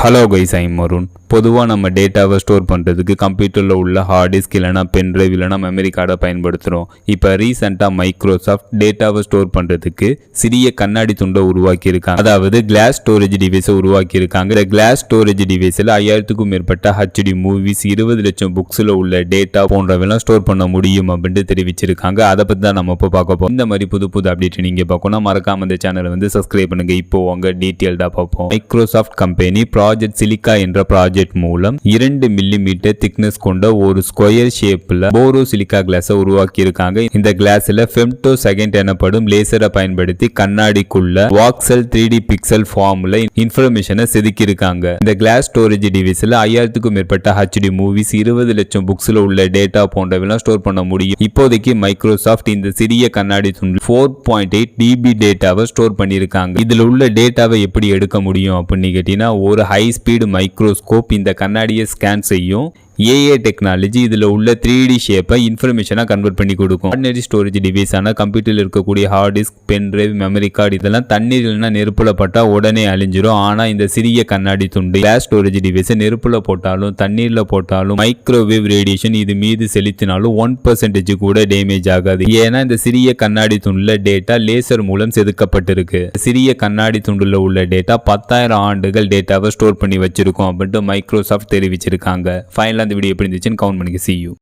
Hello guys, I'm Arun. பொதுவாக நம்ம டேட்டாவை ஸ்டோர் பண்ணுறதுக்கு கம்ப்யூட்டரில் உள்ள ஹார்ட் டிஸ்க் இல்லைனா பென் டிரைவ் இல்லைனா மெமரி கார்டை பயன்படுத்துகிறோம். இப்போ ரீசெண்டாக மைக்ரோசாஃப்ட் டேட்டாவை ஸ்டோர் பண்ணுறதுக்கு சிறிய கண்ணாடி துண்டை உருவாக்கியிருக்காங்க. அதாவது கிளாஸ் ஸ்டோரேஜ் டிவைஸை உருவாக்கியிருக்காங்க. இந்த கிளாஸ் ஸ்டோரேஜ் டிவைஸில் 5000க்கும் மேற்பட்ட ஹெச்டி மூவிஸ், 20 லட்சம் புக்ஸில் உள்ள டேட்டா போன்றவெல்லாம் ஸ்டோர் பண்ண முடியும் அப்படின்ட்டு தெரிவிச்சிருக்காங்க. அதை பற்றி தான் நம்ம இப்போ பார்க்க போகிறோம். இந்த மாதிரி புது அப்டேட் நீங்கள் பார்க்கணும், மறக்காம இந்த சேனலை வந்து சப்ஸ்கிரைப் பண்ணுங்க. இப்போ உங்க டீட்டெயில்டாக பார்ப்போம். மைக்ரோசாஃப்ட் கம்பெனி ப்ராஜெக்ட் சிலிக்கா என்ற ப்ராஜெக்ட் மூலம் 2 மில்லிமீட்டர் திக்னஸ் கொண்ட ஒரு ஸ்கொயர் ஷேப்ல போரோ சிலிக்கா கிளாஸை உருவாக்கி இருக்காங்க. இந்த கிளாஸ்ல ஃபெம்டோ செகண்ட் எனப்படும் லேசரை பயன்படுத்தி கண்ணாடிக்குள்ள வாக்சல் 3D பிக்சல் ஃபார்ம்ல இன்ஃபர்மேஷனை செதுக்கி இருக்காங்க. இந்த கிளாஸ் ஸ்டோரேஜ் டிவைஸ்ல 5000க்கும் மேற்பட்ட ஹெச்டி மூவிஸ், 20 லட்சம் புக்ஸ்ல உள்ள டேட்டா போன்றவெல்லாம் ஸ்டோர் பண்ண முடியும். இப்போதைக்கு மைக்ரோசாஃப்ட் இந்த சிறிய கண்ணாடி துண்டில் 4.8 டிபி டேட்டாவை ஸ்டோர் பண்ணியிருக்காங்க. இதுல உள்ள டேட்டாவை எப்படி எடுக்க முடியும் அப்படின்னு கேட்டீங்கன்னா, ஒரு ஹை ஸ்பீடு மைக்ரோஸ்கோப் இந்த கண்ணாடியை ஸ்கேன் செய்யும். ஏஐ டெக்னாலஜி இதில் உள்ள 3D ஷேப்பை இன்ஃபர்மேஷனாக கன்வெர்ட் பண்ணி கொடுக்கும். ஆர்டினரி ஸ்டோரேஜ் டிவைஸான கம்ப்யூட்டரில் இருக்கக்கூடிய hard disk, pen drive, memory card இதெல்லாம் தண்ணீர் இல்லைனா நெருப்புல போட்டால் உடனே அழிஞ்சிரும். ஆனால் இந்த சிறிய கண்ணாடி துண்டு கிளாஸ் ஸ்டோரேஜ் டிவைஸை நெருப்புல போட்டாலும் தண்ணீரில் போட்டாலும் மைக்ரோவேவ் ரேடியேஷன் இது மீது செலுத்தினாலும் 1% கூட டேமேஜ் ஆகாது. ஏன்னா இந்த சிறிய கண்ணாடி துண்டுல டேட்டா லேசர் மூலம் செதுக்கப்பட்டிருக்கு. சிறிய கண்ணாடி துண்டுல உள்ள டேட்டா 10,000 ஆண்டுகள் டேட்டாவை ஸ்டோர் பண்ணி வச்சிருக்கோம் அப்படின்ட்டு மைக்ரோசாஃப்ட் தெரிவிச்சிருக்காங்க. ஃபைனலாக இந்த வீடியோ எப்படி இருந்துச்சுன்னு கவுண்ட் பண்ணிக்க. See you.